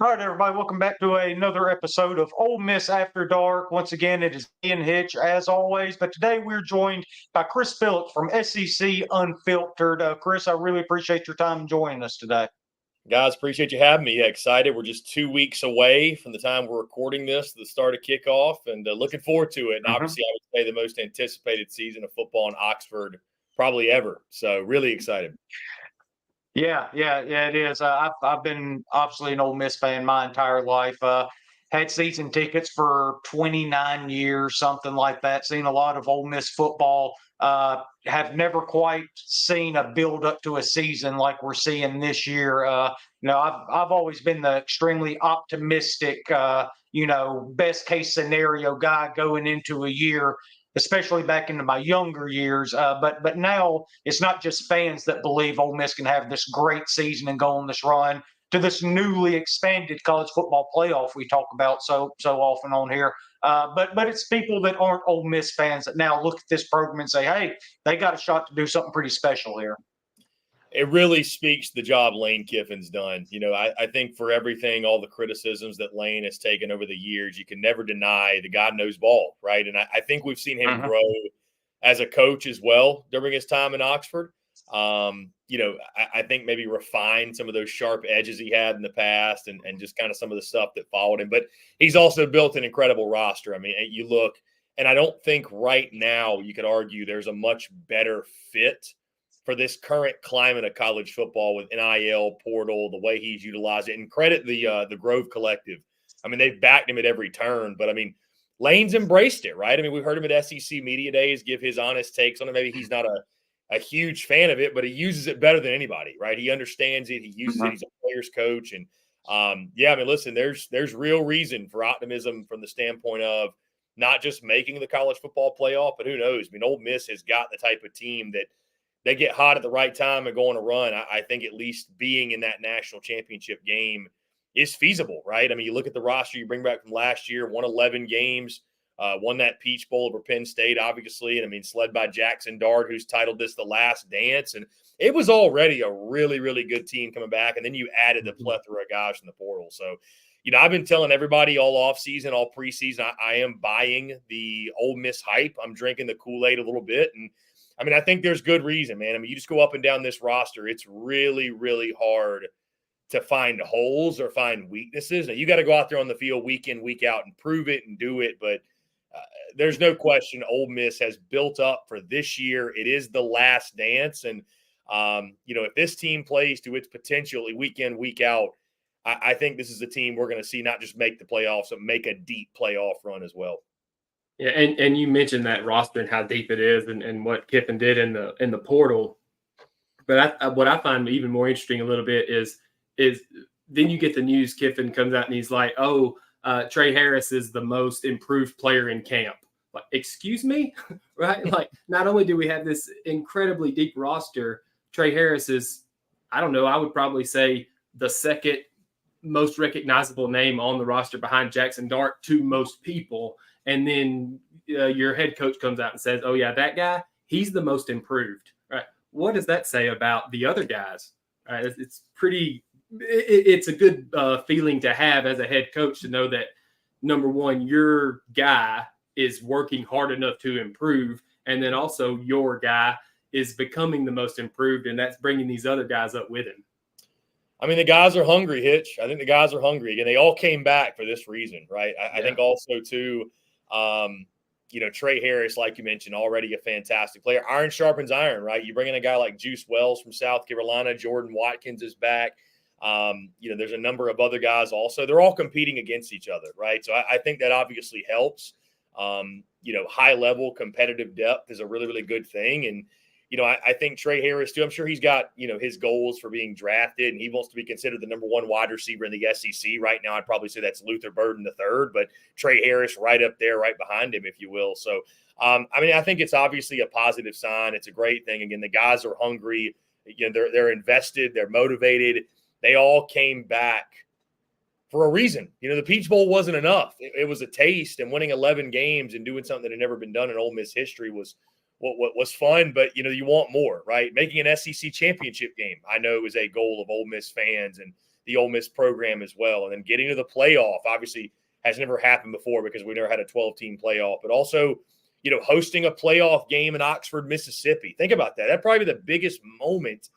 All right, everybody, welcome back to another episode of Ole Miss After Dark. Once again, it is Ian Hitch, as always, but today we're joined by Chris Phillips from SEC Unfiltered. Chris, I really appreciate your time joining us today. Guys, appreciate you having me. Excited. We're just 2 weeks away from the time we're recording this, the start of kickoff, and looking forward to it. And obviously, I would say the most anticipated season of football in Oxford probably ever. So really excited. Yeah, it is. I've been obviously an Ole Miss fan my entire life. Had season tickets for 29 years, something like that. Seen a lot of Ole Miss football. Have never quite seen a build up to a season like we're seeing this year. I've always been the extremely optimistic, best case scenario guy going into a year, especially back into my younger years. But now it's not just fans that believe Ole Miss can have this great season and go on this run to this newly expanded college football playoff we talk about so often on here. But it's people that aren't Ole Miss fans that now look at this program and say, hey, they got a shot to do something pretty special here. It really speaks to the job Lane Kiffin's done. I think for everything, all the criticisms that Lane has taken over the years, you can never deny the God knows ball, right? And I think we've seen him grow as a coach as well during his time in Oxford. I think maybe refine some of those sharp edges he had in the past and just kind of some of the stuff that followed him. But he's also built an incredible roster. I mean, you look, and I don't think right now you could argue there's a much better fit for this current climate of college football with NIL portal, the way he's utilized it, and credit the Grove Collective. I mean, they've backed him at every turn, but I mean, Lane's embraced it, right? I mean, we've heard him at SEC Media Days give his honest takes on it. Maybe he's not a huge fan of it, but he uses it better than anybody, right? He understands it. He uses it. He's a player's coach. And I mean, listen, there's real reason for optimism from the standpoint of not just making the college football playoff, but who knows? I mean, Ole Miss has got the type of team that they get hot at the right time and go on a run. I think at least being in that national championship game is feasible, right? I mean, you look at the roster you bring back from last year, won 11 games, won that Peach Bowl over Penn State, obviously. And I mean, it's led by Jackson Dart, who's titled this The Last Dance. And it was already a really, really good team coming back. And then you added the plethora of guys in the portal. So, I've been telling everybody all offseason, all preseason, I am buying the Ole Miss hype. I'm drinking the Kool-Aid a little bit. And I mean, I think there's good reason, man. I mean, you just go up and down this roster. It's really, really hard to find holes or find weaknesses. Now, you got to go out there on the field week in, week out and prove it and do it. But there's no question Ole Miss has built up for this year. It is the last dance. And, if this team plays to its potential week in, week out, I think this is a team we're going to see not just make the playoffs, but make a deep playoff run as well. Yeah, and you mentioned that roster and how deep it is and what Kiffin did in the portal. But what I find even more interesting a little bit is then you get the news Kiffin comes out and he's like, Trey Harris is the most improved player in camp. Like, excuse me? Right? Like, not only do we have this incredibly deep roster, Trey Harris is, I don't know, I would probably say the second most recognizable name on the roster behind Jackson Dart to most people. And then your head coach comes out and says, oh, yeah, that guy, he's the most improved. Right? What does that say about the other guys? Right? It's pretty – it's a good feeling to have as a head coach to know that, number one, your guy is working hard enough to improve, and then also your guy is becoming the most improved, and that's bringing these other guys up with him. I mean, the guys are hungry, Hitch. I think the guys are hungry. Again, they all came back for this reason, right? I think also, too – Trey Harris, like you mentioned, already a fantastic player. Iron sharpens iron, right? You bring in a guy like Juice Wells from South Carolina. Jordan Watkins is back. There's a number of other guys also. They're all competing against each other, right? So I think that obviously helps. High-level competitive depth is a really, really good thing. And, I think Trey Harris, too, I'm sure he's got, his goals for being drafted, and he wants to be considered the number one wide receiver in the SEC. Right now, I'd probably say that's Luther Burden III, but Trey Harris right up there, right behind him, if you will. So, I think it's obviously a positive sign. It's a great thing. Again, the guys are hungry. They're invested. They're motivated. They all came back for a reason. The Peach Bowl wasn't enough. It was a taste, and winning 11 games and doing something that had never been done in Ole Miss history was what was fun, but you want more, right? Making an SEC championship game, I know, is a goal of Ole Miss fans, and the Ole Miss program as well. And then getting to the playoff obviously has never happened before because we never had a 12-team playoff, but also, hosting a playoff game in Oxford, Mississippi. Think about that. That'd probably be the biggest moment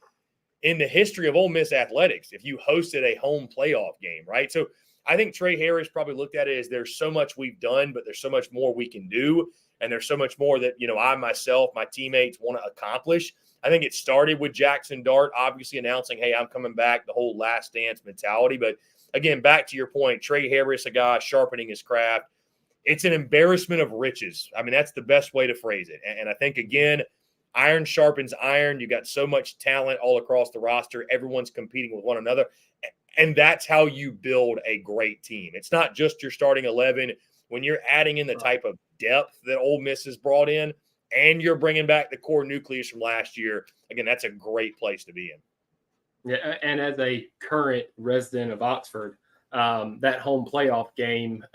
in the history of Ole Miss athletics if you hosted a home playoff game, right? So I think Trey Harris probably looked at it as there's so much we've done, but there's so much more we can do. And there's so much more that, I myself, my teammates want to accomplish. I think it started with Jackson Dart obviously announcing, hey, I'm coming back, the whole last dance mentality. But again, back to your point, Trey Harris, a guy sharpening his craft. It's an embarrassment of riches. I mean, that's the best way to phrase it. And I think, again, iron sharpens iron. You got so much talent all across the roster. Everyone's competing with one another. And that's how you build a great team. It's not just your starting 11. When you're adding in the type of depth that Ole Miss has brought in and you're bringing back the core nucleus from last year, again, that's a great place to be in. Yeah, and as a current resident of Oxford, that home playoff game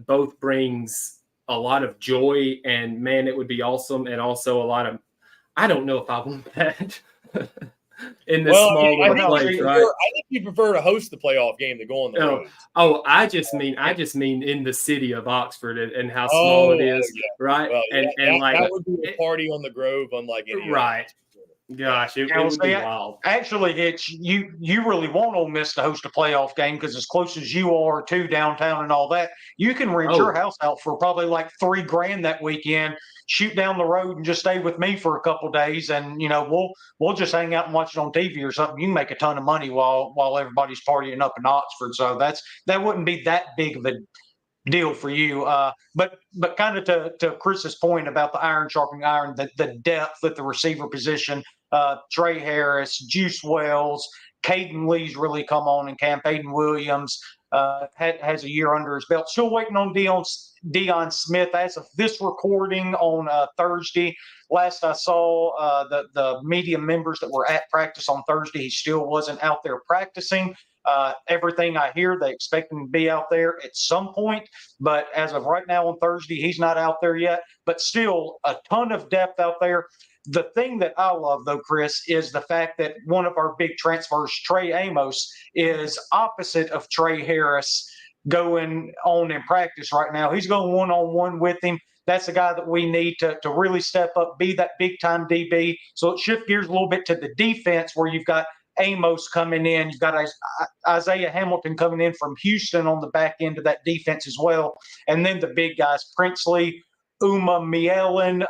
both brings a lot of joy, and man, it would be awesome, and also a lot of, I don't know if I want that in this small little place, right? I think you prefer to host the playoff game than go on the road. Oh, I just mean in the city of Oxford and how small it is, right? Well, that would be a party on the Grove, unlike any right. Other. Gosh, it would be wild. Actually, it's you really want Ole Miss to host a playoff game because as close as you are to downtown and all that, you can rent your house out for probably like $3,000 that weekend. Shoot down the road and just stay with me for a couple of days, and we'll just hang out and watch it on TV or something. You can make a ton of money while everybody's partying up in Oxford. So that wouldn't be that big of a deal for you. But kind of to Chris's point about the iron sharpening iron, the depth at the receiver position. Trey Harris, Juice Wells, Caden Lee's really come on in camp. Aiden Williams has a year under his belt. Still waiting on Deion Smith as of this recording on Thursday. Last I saw, the media members that were at practice on Thursday, he still wasn't out there practicing. Everything I hear, they expect him to be out there at some point. But as of right now on Thursday, he's not out there yet. But still a ton of depth out there. The thing that I love, though, Chris, is the fact that one of our big transfers, Trey Amos, is opposite of Trey Harris going on in practice right now. He's going one-on-one with him. That's a guy that we need to really step up, be that big-time DB. So it shifts gears a little bit to the defense where you've got Amos coming in. You've got Isaiah Hamilton coming in from Houston on the back end of that defense as well. And then the big guys, Princely, Uma Mielen,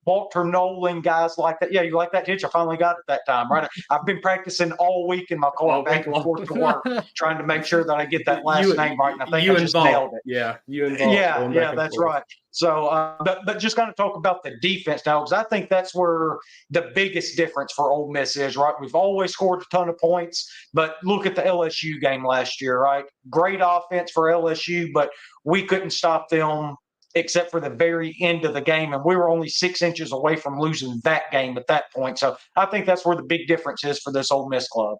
Walter Nolan, guys like that. Yeah, you like that hitch? I finally got it that time, right? I've been practicing all week in my car back and forth to work, trying to make sure that I get that last name right. And I think I just nailed it. Yeah, you involved. Yeah, that's right. So, but just kind of talk about the defense now, because I think that's where the biggest difference for Ole Miss is, right? We've always scored a ton of points, but look at the LSU game last year, right? Great offense for LSU, but we couldn't stop them except for the very end of the game. And we were only 6 inches away from losing that game at that point. So I think that's where the big difference is for this Ole Miss club.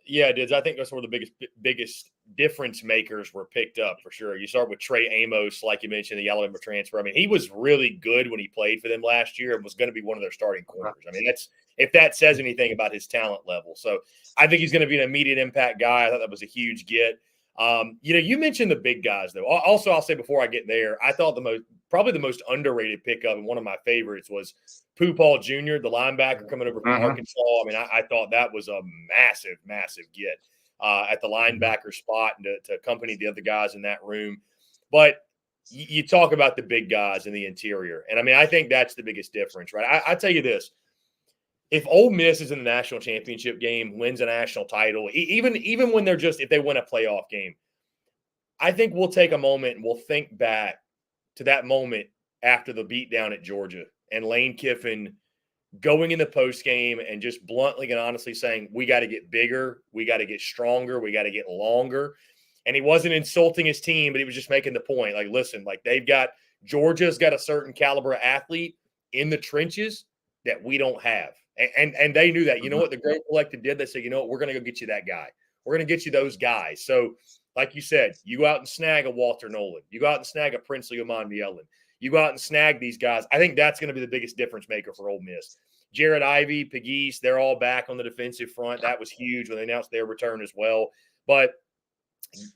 Yeah, it is. I think that's where the biggest difference makers were picked up for sure. You start with Trey Amos, like you mentioned, the Alabama transfer. I mean, he was really good when he played for them last year and was going to be one of their starting corners. I mean, if that says anything about his talent level. So I think he's going to be an immediate impact guy. I thought that was a huge get. You mentioned the big guys, though. Also, I'll say before I get there, I thought probably the most underrated pickup and one of my favorites was Pooh Paul Jr., the linebacker coming over from Arkansas. I mean, I thought that was a massive, massive get at the linebacker spot and to accompany the other guys in that room. But you talk about the big guys in the interior. And, I mean, I think that's the biggest difference, right? I tell you this. If Ole Miss is in the national championship game, wins a national title, even when if they win a playoff game, I think we'll take a moment and we'll think back to that moment after the beatdown at Georgia and Lane Kiffin going in the post game and just bluntly and honestly saying, we got to get bigger, we got to get stronger, we got to get longer. And he wasn't insulting his team, but he was just making the point, like, listen, like Georgia's got a certain caliber of athlete in the trenches that we don't have. And they knew that. You know what the Great Collective did? They said, you know what, we're going to go get you that guy. We're going to get you those guys. So, like you said, you go out and snag a Walter Nolan. You go out and snag a Princely Mielen. You go out and snag these guys. I think that's going to be the biggest difference maker for Ole Miss. Jared Ivey, Pegues, they're all back on the defensive front. That was huge when they announced their return as well. But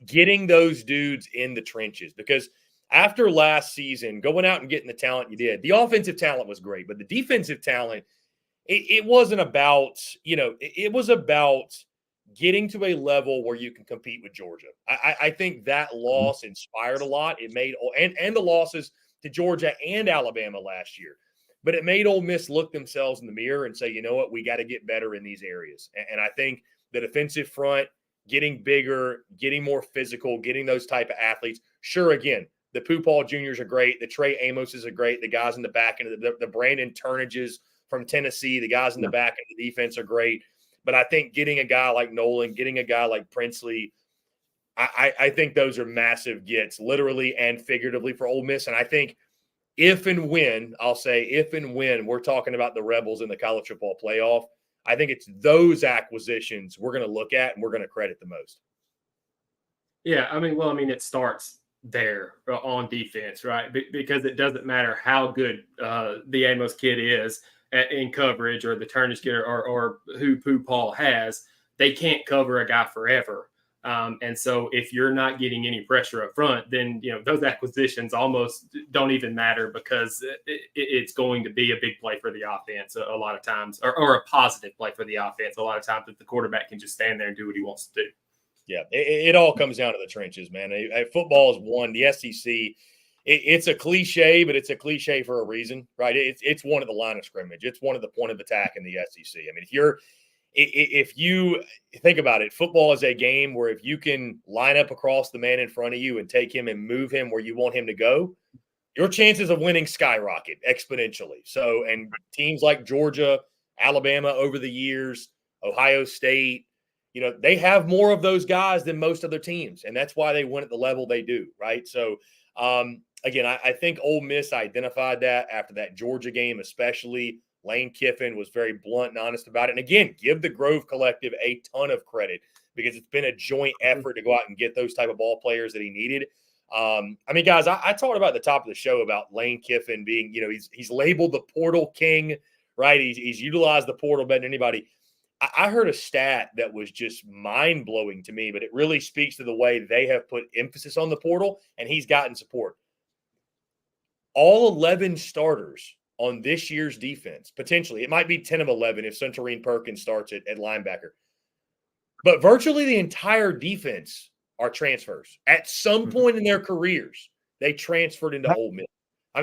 getting those dudes in the trenches, because after last season, going out and getting the talent you did, the offensive talent was great, but the defensive talent, it wasn't about, it was about getting to a level where you can compete with Georgia. I think that loss inspired a lot. It made and the losses to Georgia and Alabama last year, but it made Ole Miss look themselves in the mirror and say, you know what, we got to get better in these areas. And I think the defensive front, getting bigger, getting more physical, getting those type of athletes. Sure, again, the Pooh Juniors are great. The Trey Amoses are great. The guys in the back end, the Brandon Turnages from Tennessee, the guys in the back end of the defense are great. But I think getting a guy like Nolan, getting a guy like Princely, I think those are massive gets, literally and figuratively, for Ole Miss. And I think if and when we're talking about the Rebels in the college football playoff, I think it's those acquisitions we're going to look at and we're going to credit the most. Yeah, it starts there on defense, right? Because it doesn't matter how good the Amos kid is in coverage, or the Turnage kid, or who Pooh Paul has. They can't cover a guy forever. And so if you're not getting any pressure up front, then those acquisitions almost don't even matter, because it's going to be a big play for the offense a lot of times, or a positive play for the offense a lot of times, if the quarterback can just stand there and do what he wants to do. Yeah, it all comes down to the trenches, man. Football is one. The SEC, it's a cliche, but it's a cliche for a reason, right? It's one of the line of scrimmage. It's one of the point of attack in the SEC. I mean, if you think about it, football is a game where if you can line up across the man in front of you and take him and move him where you want him to go, your chances of winning skyrocket exponentially. So, and teams like Georgia, Alabama over the years, Ohio State, they have more of those guys than most other teams, and that's why they win at the level they do, right? So, again, I think Ole Miss identified that after that Georgia game, especially. Lane Kiffin was very blunt and honest about it. And again, give the Grove Collective a ton of credit, because it's been a joint effort to go out and get those type of ball players that he needed. Guys, I talked about at the top of the show about Lane Kiffin being, he's labeled the portal king, right? He's utilized the portal better than anybody. I heard a stat that was just mind-blowing to me, but it really speaks to the way they have put emphasis on the portal, and he's gotten support. All 11 starters on this year's defense, potentially, it might be 10 of 11 if Centurine Perkins starts at linebacker, but virtually the entire defense are transfers. At some point in their careers, they transferred into Ole Miss.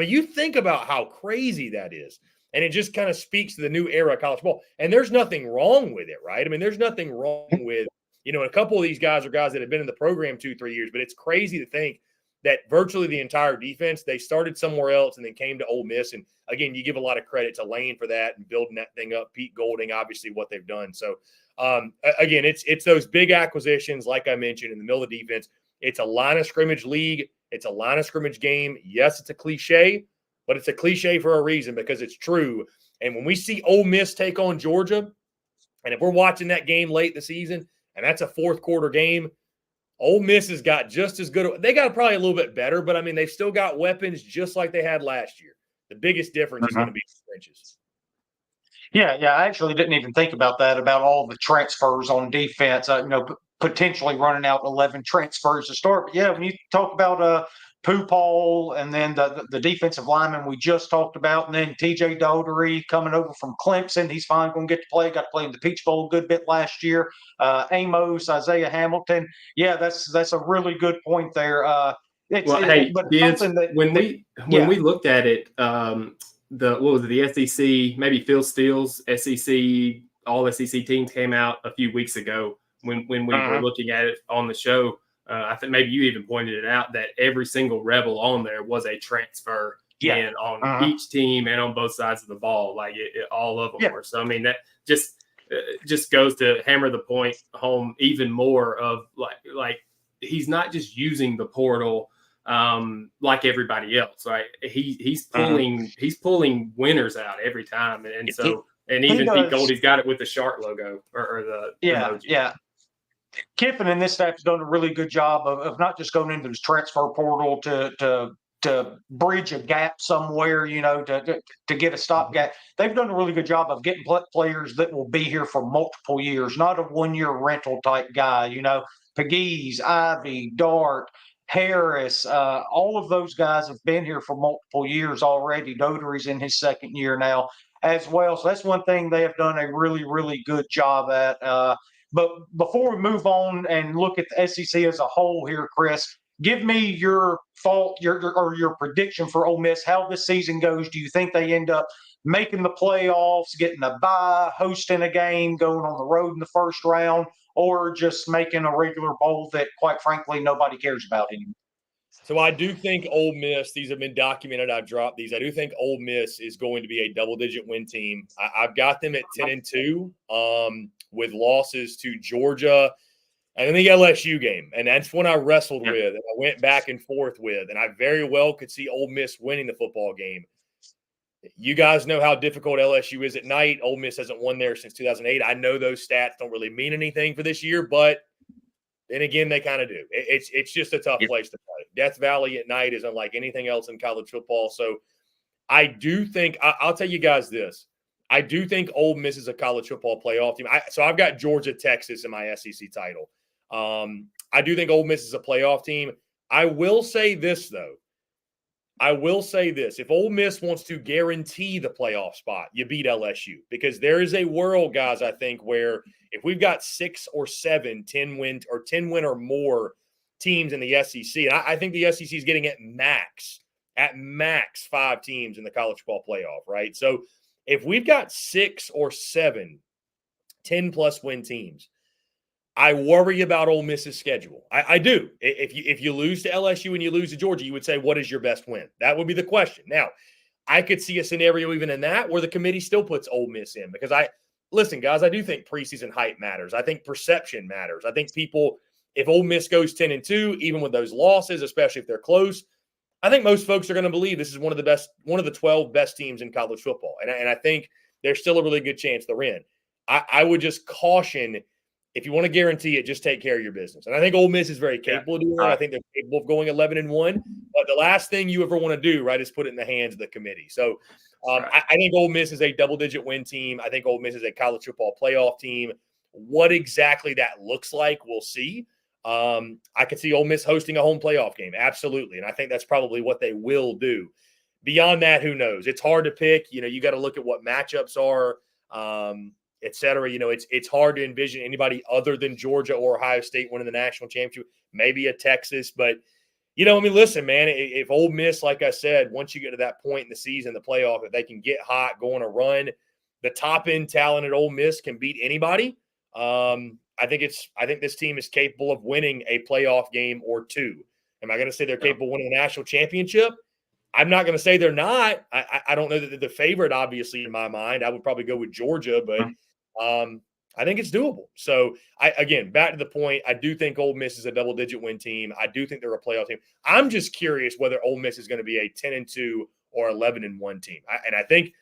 You think about how crazy that is. And it just kind of speaks to the new era of college ball. And there's nothing wrong with it, right? There's nothing wrong with, a couple of these guys are guys that have been in the program 2-3 years, but it's crazy to think that virtually the entire defense, they started somewhere else and then came to Ole Miss. And again, you give a lot of credit to Lane for that and building that thing up. Pete Golding, obviously, what they've done. So, again, it's those big acquisitions, like I mentioned, in the middle of the defense. It's a line of scrimmage league. It's a line of scrimmage game. Yes, it's a cliche, but it's a cliche for a reason, because it's true. And when we see Ole Miss take on Georgia, and if we're watching that game late in the season, and that's a fourth quarter game, Ole Miss has got just as good. They got probably a little bit better, but they've still got weapons just like they had last year. The biggest difference is going to be the trenches. Yeah. I actually didn't even think about that, about all the transfers on defense, potentially running out 11 transfers to start. But yeah, when you talk about Pooh Paul, and then the defensive lineman we just talked about, and then TJ Daugherty coming over from Clemson. He's finally going to get to play. Got to play in the Peach Bowl a good bit last year. Amos, Isaiah Hamilton. Yeah, that's a really good point there. When we looked at it, the SEC, maybe Phil Steele's SEC, all SEC teams came out a few weeks ago when we were looking at it on the show. I think maybe you even pointed it out that every single Rebel on there was a transfer in on each team and on both sides of the ball. Like all of them were. So, that just goes to hammer the point home even more of like he's not just using the portal like everybody else, right? He's pulling winners out every time. And so, and even Pete Goldie's got it with the shark logo or the emoji. Yeah. Kiffin and this staff has done a really good job of not just going into this transfer portal to to bridge a gap somewhere, to get a stopgap. They've done a really good job of getting players that will be here for multiple years, not a 1-year rental type guy. Pegues, Ivy, Dart, Harris, all of those guys have been here for multiple years already. Dotery's in his second year now as well. So that's one thing they have done a really, really good job at. But before we move on and look at the SEC as a whole here, Chris, give me your thought, your prediction for Ole Miss, how this season goes. Do you think they end up making the playoffs, getting a bye, hosting a game, going on the road in the first round, or just making a regular bowl that, quite frankly, nobody cares about anymore? So I do think Ole Miss, these have been documented. I've dropped these. I do think Ole Miss is going to be a double-digit win team. I've got them at 10-2 with losses to Georgia and the LSU game. And that's when I wrestled with and I went back and forth with. And I very well could see Ole Miss winning the football game. You guys know how difficult LSU is at night. Ole Miss hasn't won there since 2008. I know those stats don't really mean anything for this year, but then again, they kind of do. It's just a tough place to play. Death Valley at night is unlike anything else in college football. So I do think I'll tell you guys this. I do think Ole Miss is a college football playoff team. So I've got Georgia, Texas in my SEC title. I do think Ole Miss is a playoff team. I will say this, though. If Ole Miss wants to guarantee the playoff spot, you beat LSU, because there is a world, guys, I think, where if we've got 6 or 7 10 win or more teams in the SEC, and I think the SEC is getting at max 5 teams in the college football playoff, right? So if we've got 6 or 7 10-plus win teams, I worry about Ole Miss's schedule. I do. If you lose to LSU and you lose to Georgia, you would say, what is your best win? That would be the question. Now, I could see a scenario even in that where the committee still puts Ole Miss in, because listen, guys, I do think preseason hype matters. I think perception matters. I think people, if Ole Miss goes 10-2, even with those losses, especially if they're close, I think most folks are going to believe this is one of the 12 best teams in college football. And I think there's still a really good chance they're in. I would just caution, if you want to guarantee it, just take care of your business. And I think Ole Miss is very capable of doing that. I think they're capable of going 11-1. But the last thing you ever want to do, right, is put it in the hands of the committee. So I think Ole Miss is a double-digit win team. I think Ole Miss is a college football playoff team. What exactly that looks like, we'll see. I could see Ole Miss hosting a home playoff game, absolutely. And I think that's probably what they will do. Beyond that, who knows? It's hard to pick. You got to look at what matchups are. Et cetera. It's hard to envision anybody other than Georgia or Ohio State winning the national championship, maybe a Texas. But, listen, man, if Ole Miss, like I said, once you get to that point in the season, the playoff, if they can get hot, go on a run, the top-end talent at Ole Miss can beat anybody. I think this team is capable of winning a playoff game or two. Am I going to say they're capable of winning a national championship? I'm not going to say they're not. I don't know that they're the favorite, obviously, in my mind. I would probably go with Georgia, but I think it's doable. So, again, back to the point, I do think Ole Miss is a double-digit win team. I do think they're a playoff team. I'm just curious whether Ole Miss is going to be a 10-2 or 11-1 team. I think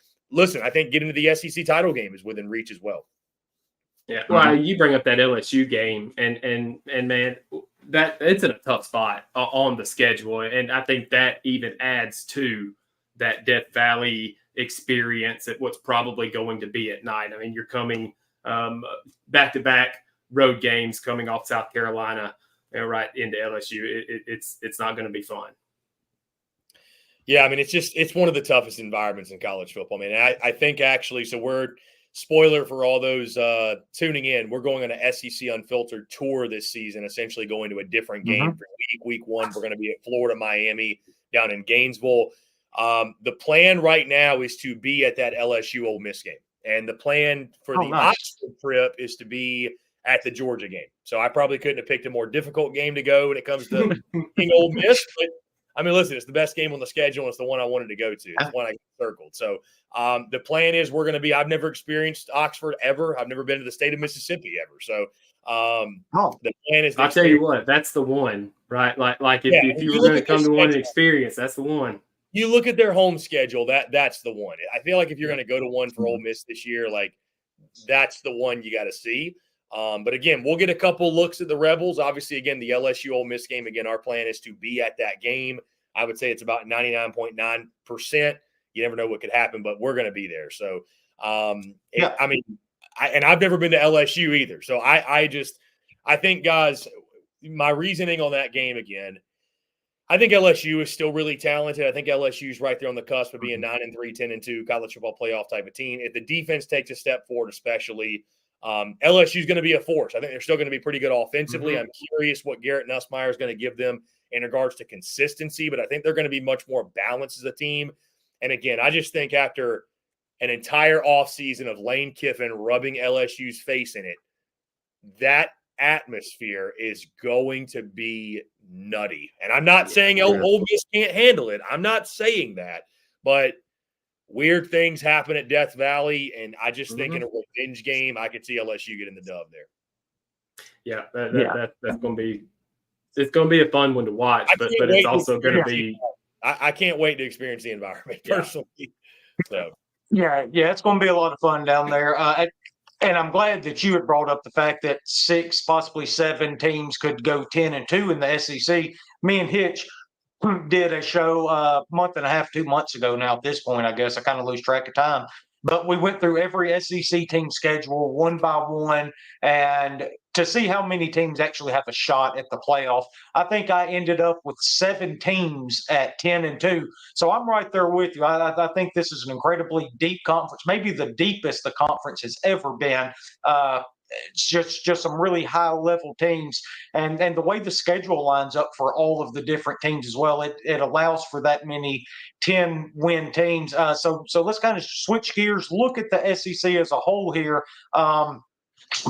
getting to the SEC title game is within reach as well. Yeah, well, you bring up that LSU game, and man, that it's in a tough spot on the schedule, and I think that even adds to that Death Valley experience at what's probably going to be at night. I mean, you're coming back-to-back road games coming off South Carolina, right into LSU. It's not going to be fun. Yeah, I mean, it's one of the toughest environments in college football. I mean, I think actually, so we're spoiler for all those tuning in, we're going on an SEC Unfiltered tour this season, essentially going to a different game for week 1. We're going to be at Florida, Miami, down in Gainesville. The plan right now is to be at that LSU Ole Miss game. And the plan for the Oxford trip is to be at the Georgia game. So I probably couldn't have picked a more difficult game to go when it comes to being Ole Miss. But, I mean, listen, it's the best game on the schedule. And it's the one I wanted to go to. It's the one I circled. So the plan is we're going to be – I've never experienced Oxford ever. I've never been to the state of Mississippi ever. So the plan is – I'll tell you what, that's the one, right? Like if you were going to come to one and experience, that's the one. You look at their home schedule, that's the one. I feel like if you're going to go to one for Ole Miss this year, like that's the one you got to see. But again, we'll get a couple looks at the Rebels. Obviously, again, the LSU Ole Miss game. Again, our plan is to be at that game. I would say it's about 99.9%. You never know what could happen, but we're going to be there. So, Yeah. I've never been to LSU either. So I think, guys, my reasoning on that game again, I think LSU is still really talented. I think LSU is right there on the cusp of being 9-3, 10-2 college football playoff type of team. If the defense takes a step forward, especially, LSU is going to be a force. I think they're still going to be pretty good offensively. I'm curious what Garrett Nussmeier is going to give them in regards to consistency, but I think they're going to be much more balanced as a team. And again, I just think after an entire offseason of Lane Kiffin rubbing LSU's face in it, that atmosphere is going to be nutty. And I'm not saying Ole Miss can't handle it. I'm not saying that. But weird things happen at Death Valley, and I just think in a revenge game, I could see LSU getting the dub there. Yeah, that's going to be – it's going to be a fun one to watch, but it's also going to be – I can't wait to experience the environment personally. So. Yeah, it's going to be a lot of fun down there. And I'm glad that you had brought up the fact that 6, possibly 7 teams could go 10-2 in the SEC. Me and Hitch did a show a month and a half, 2 months ago now at this point, I guess. I kind of lose track of time. But we went through every SEC team schedule one by one, and to see how many teams actually have a shot at the playoff. I think I ended up with 7 teams at 10-2. So I'm right there with you. I think this is an incredibly deep conference, maybe the deepest the conference has ever been. It's just some really high level teams, and the way the schedule lines up for all of the different teams as well, it allows for that many 10-win teams. So let's kind of switch gears, look at the SEC as a whole here.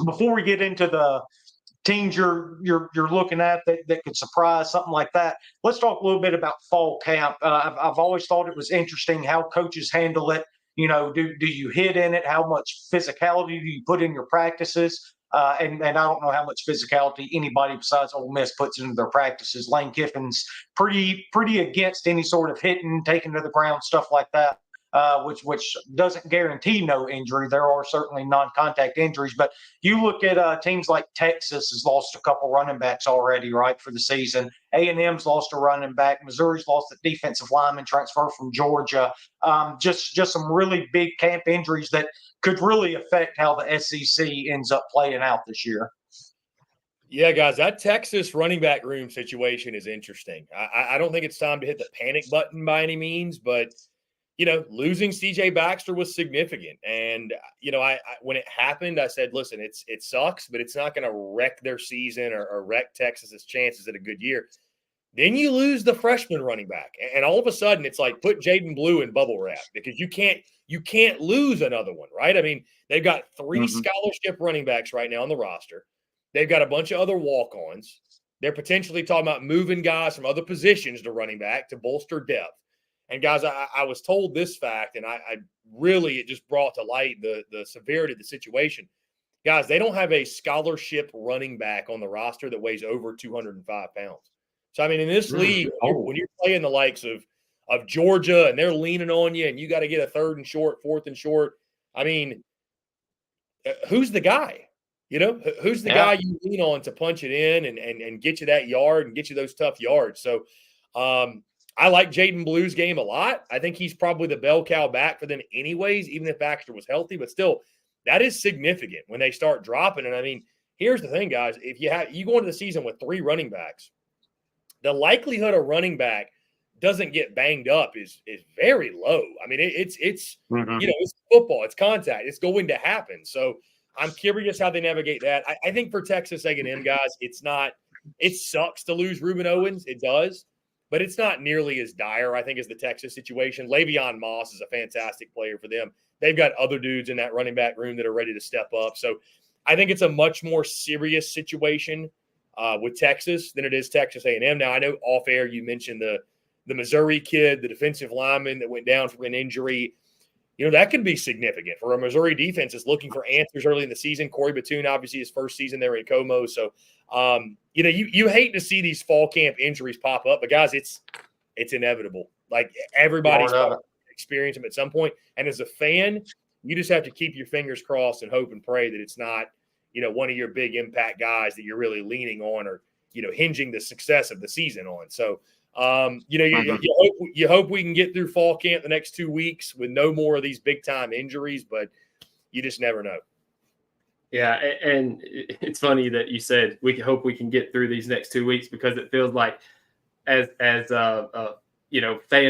Before we get into the teams you're looking at that could surprise, something like that, let's talk a little bit about fall camp. I've always thought it was interesting how coaches handle it. Do you hit in it? How much physicality do you put in your practices? And I don't know how much physicality anybody besides Ole Miss puts into their practices. Lane Kiffin's pretty against any sort of hitting, taking to the ground, stuff like that. Which doesn't guarantee no injury. There are certainly non-contact injuries, but you look at teams like Texas has lost a couple running backs already, right, for the season. A&M's lost a running back. Missouri's lost a defensive lineman transfer from Georgia. Just some really big camp injuries that could really affect how the SEC ends up playing out this year. Yeah, guys, that Texas running back room situation is interesting. I don't think it's time to hit the panic button by any means, but losing C.J. Baxter was significant. And, I when it happened, I said, listen, it sucks, but it's not going to wreck their season or wreck Texas's chances at a good year. Then you lose the freshman running back. And all of a sudden, it's like put Jaden Blue in bubble wrap because you can't lose another one, right? I mean, they've got 3 scholarship running backs right now on the roster. They've got a bunch of other walk-ons. They're potentially talking about moving guys from other positions to running back to bolster depth. And guys, I was told this fact, and it just brought to light the severity of the situation. Guys, they don't have a scholarship running back on the roster that weighs over 205 pounds. So, I mean, in this league, when you're playing the likes of Georgia and they're leaning on you and you got to get a 3rd and short, 4th and short, I mean, who's the guy? Who's the guy you lean on to punch it in and get you that yard and get you those tough yards? So, I like Jaden Blue's game a lot. I think he's probably the bell cow back for them anyways, even if Baxter was healthy. But still, that is significant when they start dropping. And, I mean, here's the thing, guys. If you go into the season with 3 running backs, the likelihood a running back doesn't get banged up is very low. I mean, it's it's football. It's contact. It's going to happen. So I'm curious how they navigate that. I think for Texas A&M, guys, it sucks to lose Reuben Owens. It does. But it's not nearly as dire, I think, as the Texas situation. Le'Veon Moss is a fantastic player for them. They've got other dudes in that running back room that are ready to step up. So I think it's a much more serious situation with Texas than it is Texas A&M. Now, I know off air you mentioned the Missouri kid, the defensive lineman that went down from an injury. That could be significant for a Missouri defense is looking for answers early in the season. Corey Batoon, obviously, his first season there in Como. So, you hate to see these fall camp injuries pop up, but guys, it's inevitable. Like everybody's experience them at some point. And as a fan, you just have to keep your fingers crossed and hope and pray that it's not, one of your big impact guys that you're really leaning on or, hinging the success of the season on. So, You hope we can get through fall camp the next 2 weeks with no more of these big time injuries, but you just never know. Yeah, and it's funny that you said we hope we can get through these next 2 weeks, because it feels like as fans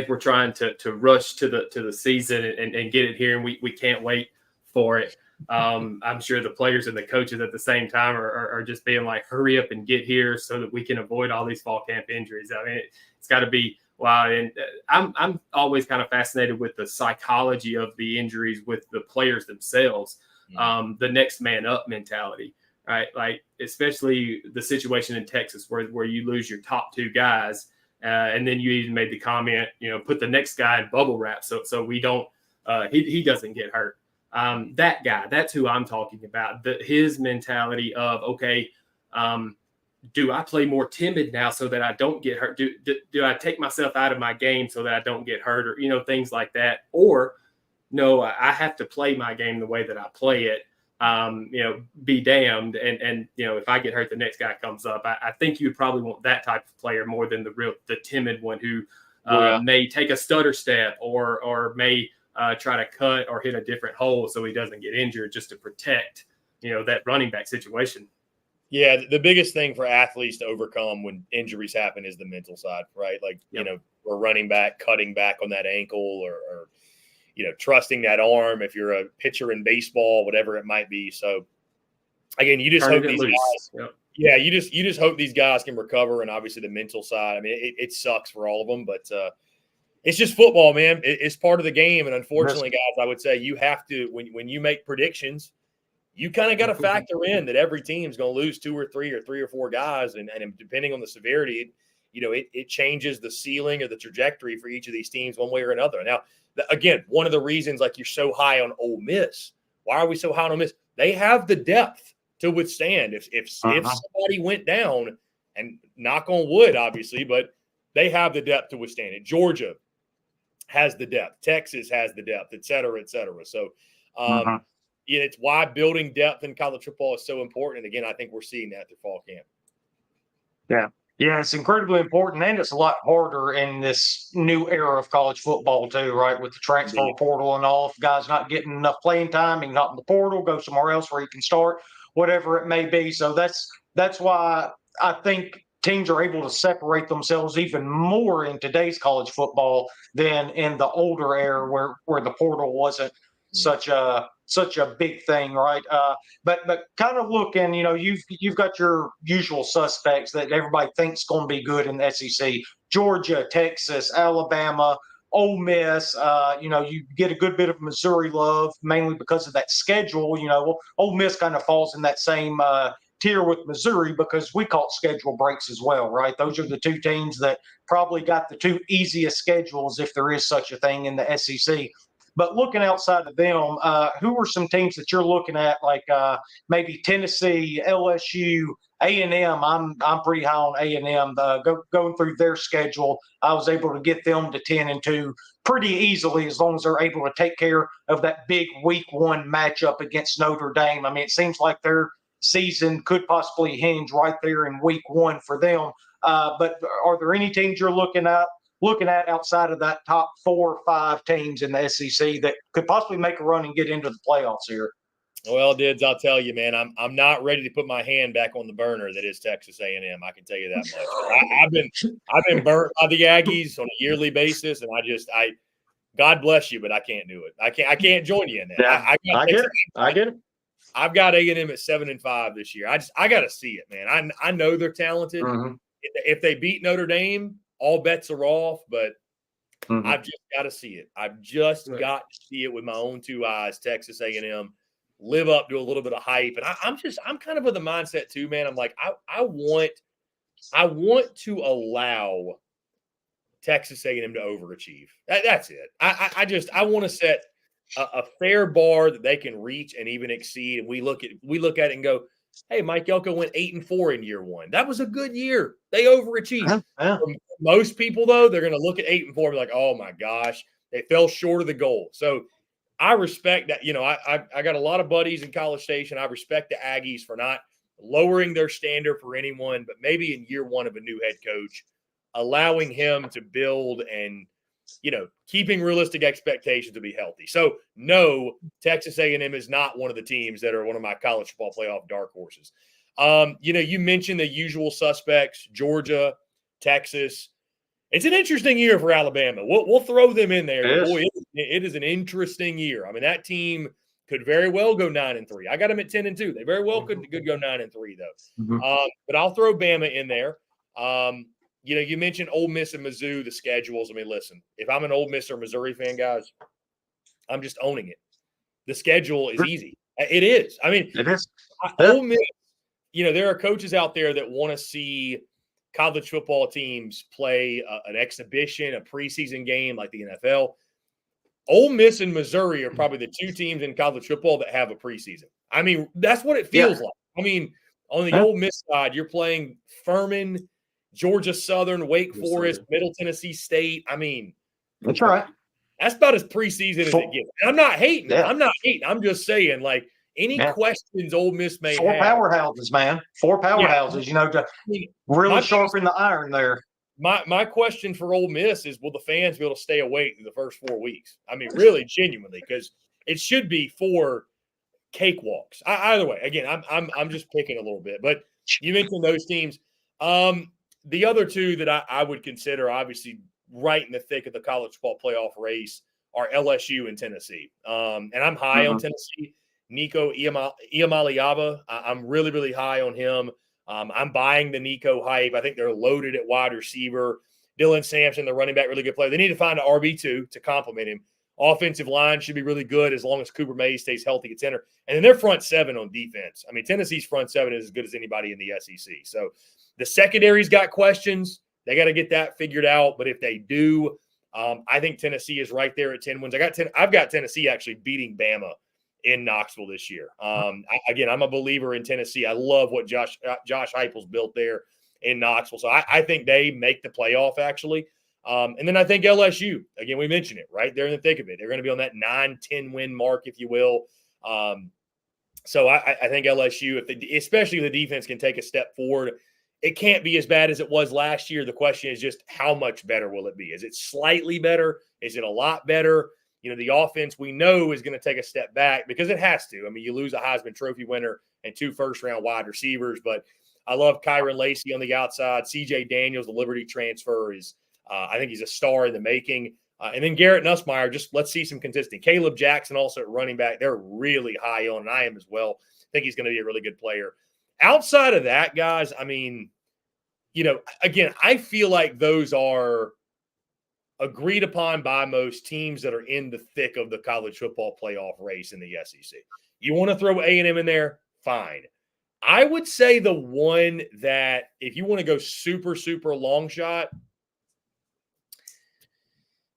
were trying to rush to the season and get it here, and we can't wait for it. I'm sure the players and the coaches at the same time are just being like, hurry up and get here so that we can avoid all these fall camp injuries. I mean, it's got to be wow. And I'm always kind of fascinated with the psychology of the injuries with the players themselves. The next man up mentality, right? Like, especially the situation in Texas where you lose your top 2 guys. And then you even made the comment, put the next guy in bubble wrap. So we don't, he doesn't get hurt. That guy, that's who I'm talking about. His mentality of, okay, do I play more timid now so that I don't get hurt? Do I take myself out of my game so that I don't get hurt, or, things like that? Or no, I have to play my game the way that I play it. Be damned. And if I get hurt, the next guy comes up. I think you'd probably want that type of player more than the timid one who may take a stutter step or may try to cut or hit a different hole so he doesn't get injured, just to protect, that running back situation. Yeah, the biggest thing for athletes to overcome when injuries happen is the mental side, right? Like, we're running back, cutting back on that ankle, or trusting that arm if you're a pitcher in baseball, whatever it might be. So again, you just hope these guys, you just hope these guys can recover. And obviously the mental side, I mean, it sucks for all of them, but it's just football, man. It's part of the game. And unfortunately, guys, I would say you have to, when you make predictions, you kind of got to factor in that every team's going to lose 2 or 3 or 3 or 4 guys. And depending on the severity, it changes the ceiling or the trajectory for each of these teams one way or another. Now, again, one of the reasons, like, you're so high on Ole Miss. Why are we so high on Ole Miss? They have the depth to withstand if somebody went down, and knock on wood, obviously, but they have the depth to withstand it. Georgia has the depth. Texas has the depth, et cetera, et cetera. So, it's why building depth in college football is so important. And again, I think we're seeing that through fall camp. Yeah. Yeah, it's incredibly important, and it's a lot harder in this new era of college football too, right? With the transfer portal and all. If guys not getting enough playing time, he's not in the portal, go somewhere else where he can start, whatever it may be. So that's why I think teams are able to separate themselves even more in today's college football than in the older era where the portal wasn't such a big thing, right? But kind of looking, you've got your usual suspects that everybody thinks going to be good in the SEC: Georgia, Texas, Alabama, Ole Miss. You get a good bit of Missouri love, mainly because of that schedule. Ole Miss kind of falls in that same tier with Missouri because we call it schedule breaks as well, right? Those are the 2 teams that probably got the 2 easiest schedules, if there is such a thing in the SEC. But looking outside of them, who are some teams that you're looking at, like maybe Tennessee, LSU, A&M? I'm pretty high on A&M. Going through their schedule, I was able to get them to 10-2 pretty easily, as long as they're able to take care of that big week 1 matchup against Notre Dame. I mean, it seems like their season could possibly hinge right there in week 1 for them. But are there any teams you're looking at outside of that top 4 or 5 teams in the SEC that could possibly make a run and get into the playoffs here? Well, Dids, I'll tell you, man, I'm not ready to put my hand back on the burner that is Texas A&M. I can tell you that much. I've been burnt by the Aggies on a yearly basis, and I God bless you, but I can't do it. I can't join you in that. Yeah, I get it. I've got A&M at 7-5 this year. I got to see it, man. I know they're talented. Mm-hmm. If they beat Notre Dame, all bets are off, but I've just got to see it. I've just got to see it with my own 2 eyes. Texas A&M live up to a little bit of hype, and I'm kind of with the mindset too, man. I'm like, I want to allow Texas A&M to overachieve. That's it. I want to set a fair bar that they can reach and even exceed. And we look at it and go, hey, Mike Elko went 8-4 in year 1. That was a good year. They overachieved. Yeah. Most people, though, they're going to look at 8-4 and be like, oh my gosh, they fell short of the goal. So I respect that. I got a lot of buddies in College Station. I respect the Aggies for not lowering their standard for anyone, but maybe in year 1 of a new head coach, allowing him to build and, keeping realistic expectations to be healthy. So, no, Texas A&M is not one of the teams that are one of my college football playoff dark horses. You mentioned the usual suspects, Georgia, Texas. It's an interesting year for Alabama. We'll throw them in there. But boy, it is an interesting year. I mean, that team could very well go 9-3. I got them at 10-2. They very well could go 9-3 though. Mm-hmm. But I'll throw Bama in there. You mentioned Ole Miss and Mizzou, the schedules. I mean, listen, if I'm an Ole Miss or Missouri fan, guys, I'm just owning it. The schedule is easy. It is. I mean, it is. Ole Miss. There are coaches out there that want to see college football teams play an exhibition, a preseason game like the NFL. Ole Miss and Missouri are probably the two teams in college football that have a preseason. I mean, that's what it feels like. I mean, on the Ole Miss side, you're playing Furman, Georgia Southern, Wake Forest, Middle Tennessee State. I mean, that's right. That's about as preseason as it gets. And I'm not hating. Yeah. I'm not hating. I'm just saying, like, any questions Ole Miss may have. Powerhouses, man. 4 powerhouses, to really sharpen the iron there. My question for Ole Miss is, will the fans be able to stay awake through the first 4 weeks? I mean, really, genuinely, because it should be 4 cakewalks. Either way, again, I'm just picking a little bit. But you mentioned those teams. The other two that I would consider, obviously, right in the thick of the college football playoff race are LSU and Tennessee. And I'm high on Tennessee. Nico Iamaleava, I'm really, really high on him. I'm buying the Nico hype. I think they're loaded at wide receiver. Dylan Sampson, the running back, really good player. They need to find an RB2 to complement him. Offensive line should be really good as long as Cooper Mays stays healthy at center. And then their front 7 on defense. I mean, Tennessee's front 7 is as good as anybody in the SEC. So the secondary's got questions. They got to get that figured out. But if they do, I think Tennessee is right there at 10 wins. I've got Tennessee actually beating Bama in Knoxville this year. I'm a believer in Tennessee. I love what Josh Heupel's built there in Knoxville. So I think they make the playoff, actually. And then I think LSU, again, we mentioned it, right? They're in the thick of it. They're going to be on that 9-10 win mark, if you will. So I think LSU, especially if the defense can take a step forward, it can't be as bad as it was last year. The question is just how much better will it be? Is it slightly better? Is it a lot better? The offense we know is going to take a step back because it has to. I mean, you lose a Heisman Trophy winner and 2 first-round wide receivers, but I love Kyron Lacey on the outside. C.J. Daniels, the Liberty transfer, is I think he's a star in the making. And then Garrett Nussmeier, just let's see some consistency. Caleb Jackson also at running back. They're really high on, and I am as well. I think he's going to be a really good player. Outside of that, guys, I mean, again, I feel like those are agreed upon by most teams that are in the thick of the college football playoff race in the SEC. You want to throw A&M in there? Fine. I would say the one that, if you want to go super, super long shot,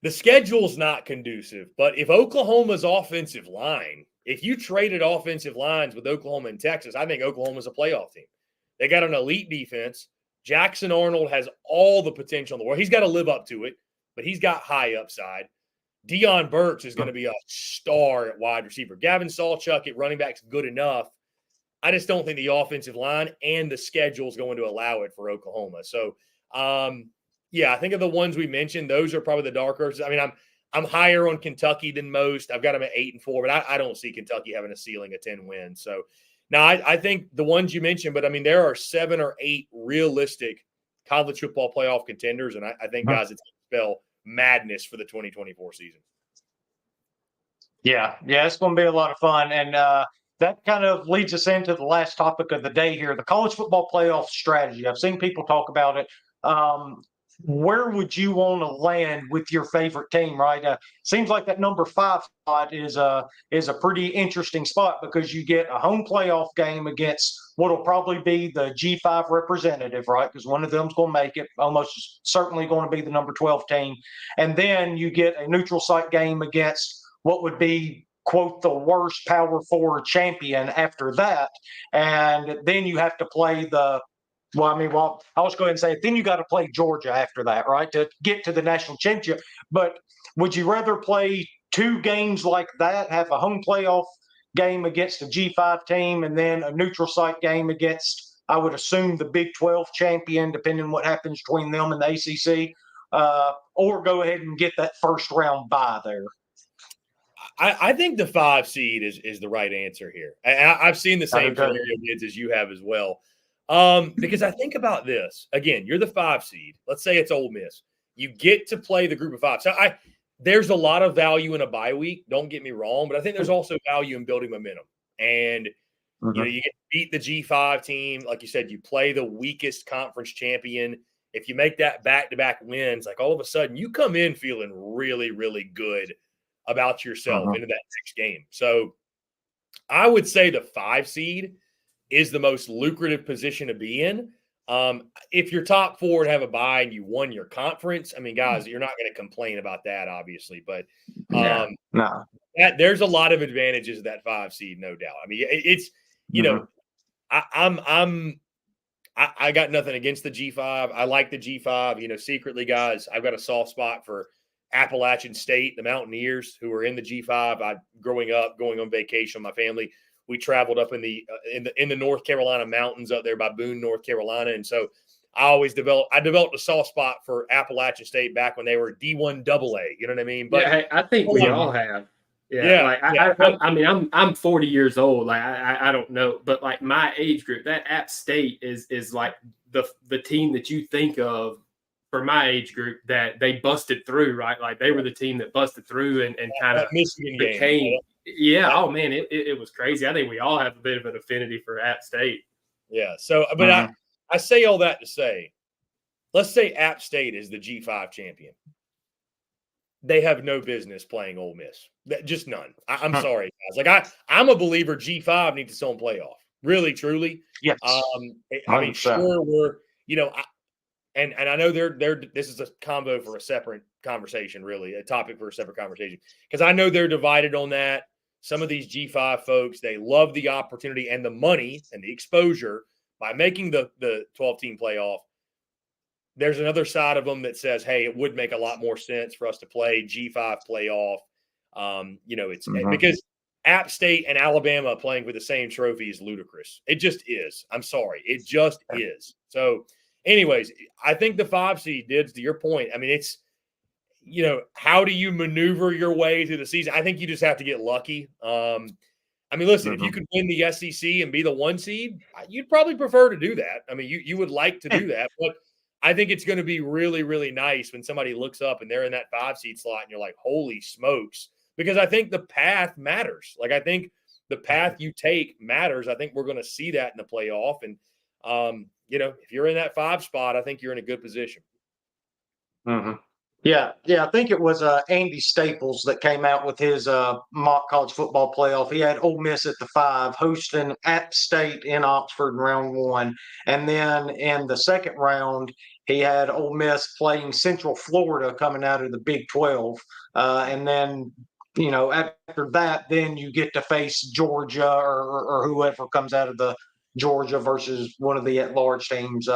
the schedule's not conducive. But if Oklahoma's offensive line, if you traded offensive lines with Oklahoma and Texas, I think Oklahoma's a playoff team. They got an elite defense. Jackson Arnold has all the potential in the world. He's got to live up to it, but he's got high upside. Deion Burks is going to be a star at wide receiver. Gavin Sawchuk at running back's good enough. I just don't think the offensive line and the schedule is going to allow it for Oklahoma. So, I think of the ones we mentioned, those are probably the dark horses. I mean, I'm higher on Kentucky than most. I've got them at 8-4, but I don't see Kentucky having a ceiling of 10 wins. So, now I think the ones you mentioned, but I mean, there are 7 or 8 realistic college football playoff contenders, and I think, guys, it's going to spell madness for the 2024 season. Yeah, it's going to be a lot of fun. And that kind of leads us into the last topic of the day here, the college football playoff strategy. I've seen people talk about it. Where would you want to land with your favorite team, right? Seems like that number 5 spot is a pretty interesting spot because you get a home playoff game against what will probably be the G5 representative, right? Because one of them's going to make it, almost certainly going to be the number 12 team. And then you get a neutral site game against what would be, quote, the worst Power 4 champion after that. And then you have to play I was going to say, then you got to play Georgia after that, right, to get to the national championship. But would you rather play 2 games like that, have a home playoff game against a G5 team, and then a neutral site game against I would assume the Big 12 champion, depending on what happens between them and the ACC, or go ahead and get that first round bye there. I think the 5 seed is the right answer here. I've seen the same scenario bids as you have as well. Because I think about this again. You're the 5 seed. Let's say it's Ole Miss. You get to play the group of 5. So there's a lot of value in a bye week. Don't get me wrong, but I think there's also value in building momentum. And you get to beat the G5 team, like you said. You play the weakest conference champion. If you make that back-to-back wins, like all of a sudden you come in feeling really, really good about yourself into that next game. So I would say the 5 seed is the most lucrative position to be in. If you're top 4 and have a bye and you won your conference, I mean, guys, you're not going to complain about that, obviously. But there's a lot of advantages of that 5 seed, no doubt. I mean, it's I got nothing against the G5. I like the G5. Secretly, guys, I've got a soft spot for Appalachian State, the Mountaineers, who were in the G5. Growing up, going on vacation with my family, we traveled up in the North Carolina mountains up there by Boone, North Carolina, and so I developed a soft spot for Appalachian State back when they were D1 AA. You know what I mean? But hey, I think we all have. I'm 40 years old. Like I don't know, but like my age group, that App State is like the team that you think of for my age group that they busted through, right? Like they were the team that busted through and kind of became. Yeah. Oh man, it was crazy. I think we all have a bit of an affinity for App State. Yeah. So, but I say all that to say, let's say App State is the G5 champion. They have no business playing Ole Miss. Just none. I'm sorry, guys. Like I'm a believer G5 needs its own playoff. Really, truly. Yes. I mean, sure, we're, and I know this is a combo for a separate conversation, really, a topic for a separate conversation. Because I know they're divided on that. Some of these G5 folks, they love the opportunity and the money and the exposure by making the 12-team playoff. There's another side of them that says, hey, it would make a lot more sense for us to play G5 playoff. It's because App State and Alabama playing for the same trophy is ludicrous. It just is. I'm sorry. It just is. So anyways, I think the 5 seed did, to your point. I mean, it's, how do you maneuver your way through the season? I think you just have to get lucky. Listen, if you could win the SEC and be the 1 seed, you'd probably prefer to do that. I mean, you would like to do that, but I think it's going to be really, really nice when somebody looks up and they're in that 5 seed slot and you're like, holy smokes, because I think the path matters. Like, I think the path you take matters. I think we're going to see that in the playoff. And, if you're in that 5 spot, I think you're in a good position. Yeah. I think it was Andy Staples that came out with his mock college football playoff. He had Ole Miss at the 5, hosting App State in Oxford in round 1. And then in the second round, he had Ole Miss playing Central Florida coming out of the Big 12. And then, after that, then you get to face Georgia or whoever comes out of the Georgia versus one of the at-large teams.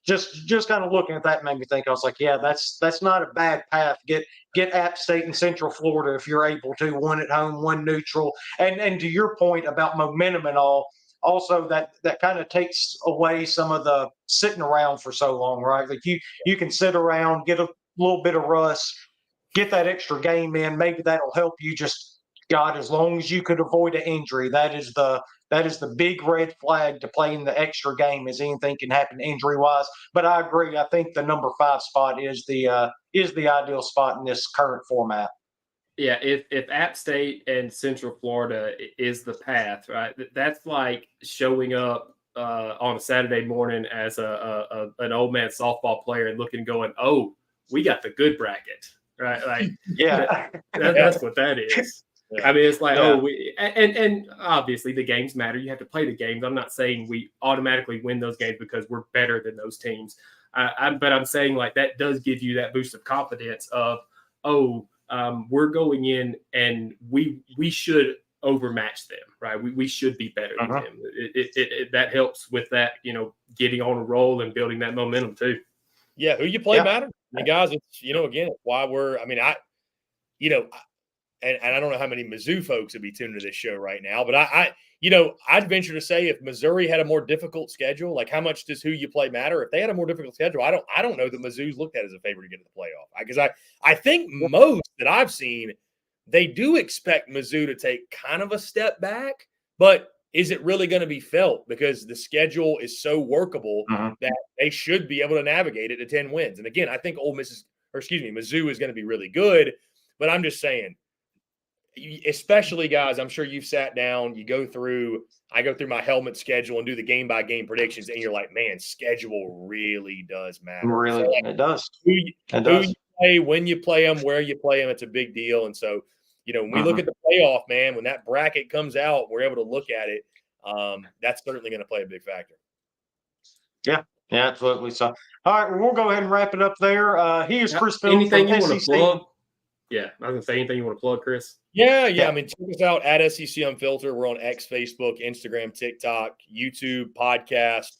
Just kind of looking at that made me think. I was like, yeah, that's not a bad path. Get App State and Central Florida if you're able to, 1 at home, 1 neutral. And to your point about momentum and all, also that kind of takes away some of the sitting around for so long, right? Like you can sit around, get a little bit of rust, get that extra game in. Maybe that'll help you. Just God, as long as you could avoid an injury, that is the big red flag to playing the extra game, as anything can happen injury wise. But I agree. I think the number 5 spot is the ideal spot in this current format. Yeah, if App State and Central Florida is the path, right? That's like showing up on a Saturday morning as an old man softball player and looking, going, "Oh, we got the good bracket," right? Like, yeah, that's what that is. I mean, it's like, and obviously the games matter. You have to play the games. I'm not saying we automatically win those games because we're better than those teams. But I'm saying like that does give you that boost of confidence of, we're going in and we should overmatch them, right? We should be better than them. That helps with that, getting on a roll and building that momentum too. Yeah, who you play matters. I mean, guys, it's, again, it's why and I don't know how many Mizzou folks would be tuning to this show right now, but I'd venture to say if Missouri had a more difficult schedule, like how much does who you play matter? If they had a more difficult schedule, I don't know that Mizzou's looked at as a favorite to get to the playoff. Because I think most that I've seen, they do expect Mizzou to take kind of a step back, but is it really going to be felt? Because the schedule is so workable that they should be able to navigate it to 10 wins. And again, I think Mizzou is going to be really good, but I'm just saying, especially guys, I'm sure you've sat down, I go through my helmet schedule and do the game by game predictions, and you're like, man, schedule really does matter. Really, So, it does. Who you play, when you play them, where you play them, it's a big deal. And so, when we look at the playoff, man, when that bracket comes out, we're able to look at it. That's certainly going to play a big factor. Yeah, absolutely. So, all right, well, we'll go ahead and wrap it up there. He is Chris Phillips. Anything you want to SEC. plug? Yeah, I was going to say, anything you want to plug, Chris? Yeah. I mean, check us out at SEC Unfiltered. We're on X, Facebook, Instagram, TikTok, YouTube, podcast,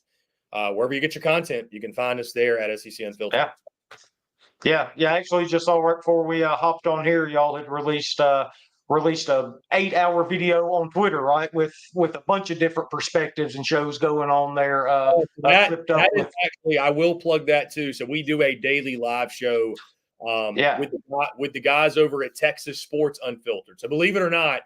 wherever you get your content. You can find us there at SEC Unfiltered. Yeah. Actually, just all right before we hopped on here, y'all had released a 8-hour video on Twitter, right, with a bunch of different perspectives and shows going on there. Actually, I will plug that too. So we do a daily live show with the guys over at Texas Sports Unfiltered. So believe it or not,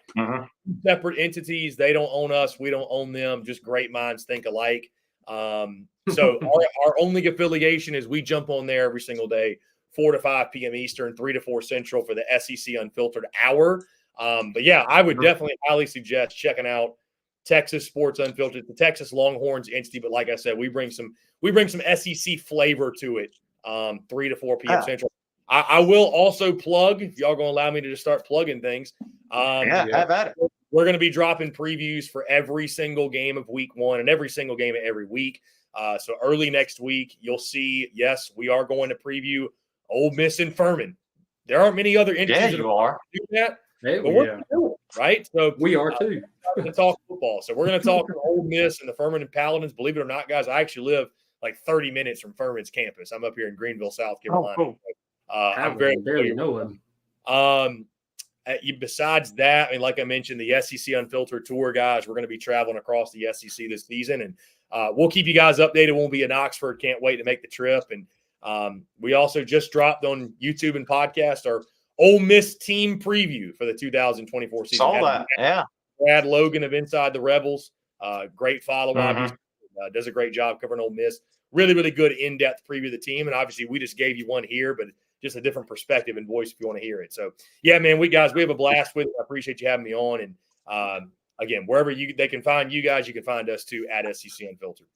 separate entities. They don't own us. We don't own them. Just great minds think alike. So our only affiliation is we jump on there every single day, 4 to 5 p.m. Eastern, 3 to 4 Central for the SEC Unfiltered hour. But yeah, I would definitely highly suggest checking out Texas Sports Unfiltered, the Texas Longhorns entity. But like I said, we bring some SEC flavor to it. 3 to 4 p.m. Central. I will also plug, if y'all going to allow me to just start plugging things. Have at it. We're going to be dropping previews for every single game of week 1 and every single game of every week. So early next week, you'll see, yes, we are going to preview Ole Miss and Furman. There aren't many other entities that are doing that. But we're going to do it, right? So we are too. We're going to talk football. So we're going to talk to Ole Miss and the Furman and Paladins. Believe it or not, guys, I actually live like 30 minutes from Furman's campus. I'm up here in Greenville, South Carolina. Oh, cool. I'm very barely know him. Besides that, I mean, like I mentioned, the SEC Unfiltered Tour, guys, we're going to be traveling across the SEC this season, and we'll keep you guys updated. We'll be in Oxford. Can't wait to make the trip. And we also just dropped on YouTube and podcast our Ole Miss team preview for the 2024 season. Saw that, yeah. Brad Logan of Inside the Rebels, great follow up. Does a great job covering Ole Miss. Really, really good in-depth preview of the team. And obviously, we just gave you one here, but just a different perspective and voice if you want to hear it. So, yeah, man, we have a blast with it. I appreciate you having me on. And again, wherever they can find you guys, you can find us too at SEC Unfiltered.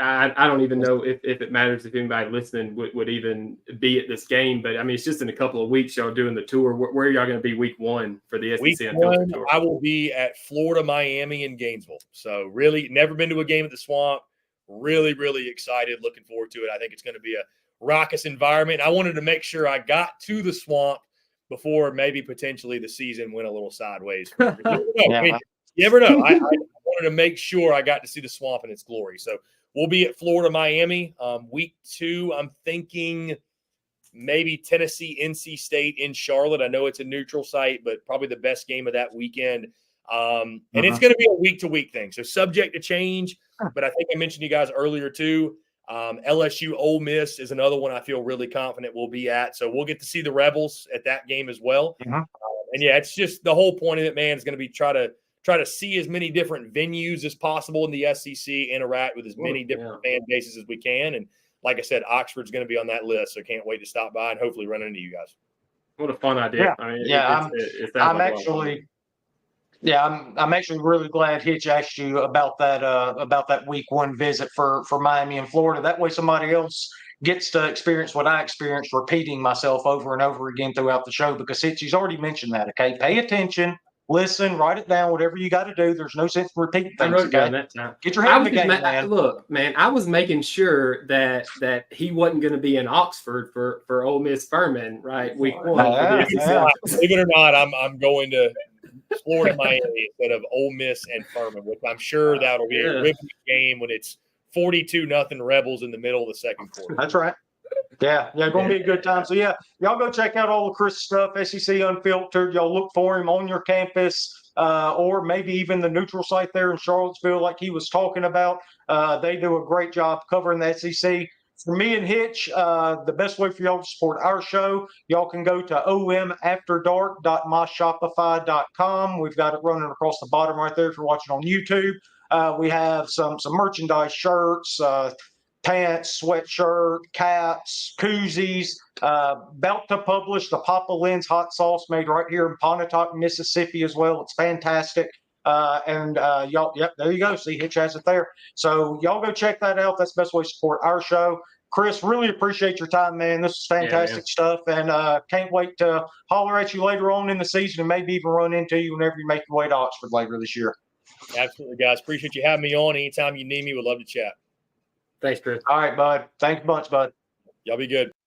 I don't even know if it matters if anybody listening would even be at this game, but I mean, it's just in a couple of weeks y'all doing the tour. Where are y'all going to be week 1 for the SEC Unfiltered tour? I will be at Florida, Miami, and Gainesville. So really never been to a game at the Swamp. Really, really excited. Looking forward to it. I think it's going to be a raucous environment. I wanted to make sure I got to the Swamp before maybe potentially the season went a little sideways. You never know. I wanted to make sure I got to see the Swamp in its glory. So we'll be at Florida, Miami. Week 2, I'm thinking maybe Tennessee, NC State in Charlotte. I know it's a neutral site, but probably the best game of that weekend. And it's going to be a week-to-week thing. So subject to change. But I think I mentioned you guys earlier too. LSU Ole Miss is another one I feel really confident we'll be at. So we'll get to see the Rebels at that game as well. And yeah, it's just the whole point of it, man, is going to be try to see as many different venues as possible in the SEC, interact with as many different fan bases as we can. And like I said, Oxford's going to be on that list. So can't wait to stop by and hopefully run into you guys. What a fun idea. Yeah. I mean, I'm actually really glad Hitch asked you about that week 1 visit for Miami and Florida. That way somebody else gets to experience what I experienced, repeating myself over and over again throughout the show, because Hitch, he's already mentioned that, okay? Pay attention, listen, write it down, whatever you got to do. There's no sense in repeating things, okay? Get your head in the game, man. Look, man, I was making sure that he wasn't going to be in Oxford for Ole Miss Furman, right? Week 1. Believe it or not, I'm going to Florida, Miami instead of Ole Miss and Furman, which I'm sure that'll be a riveting game when it's 42-0 Rebels in the middle of the second quarter. That's right. Yeah, going to be a good time. So, yeah, y'all go check out all the Chris stuff, SEC Unfiltered. Y'all look for him on your campus or maybe even the neutral site there in Charlottesville, like he was talking about. They do a great job covering the SEC. For me and Hitch, the best way for y'all to support our show, y'all can go to omafterdark.myshopify.com. We've got it running across the bottom right there if you're watching on YouTube. We have some merchandise, shirts, pants, sweatshirt, caps, koozies. About to publish the Papa Lynn's hot sauce made right here in Pontotoc, Mississippi as well. It's fantastic. Y'all, there you go. See, Hitch has it there. So y'all go check that out. That's the best way to support our show. Chris, really appreciate your time, man. This is fantastic stuff, and can't wait to holler at you later on in the season and maybe even run into you whenever you make your way to Oxford later this year. Absolutely, guys. Appreciate you having me on. Anytime you need me, we'd love to chat. Thanks, Chris. All right, bud. Thanks a bunch, bud. Y'all be good.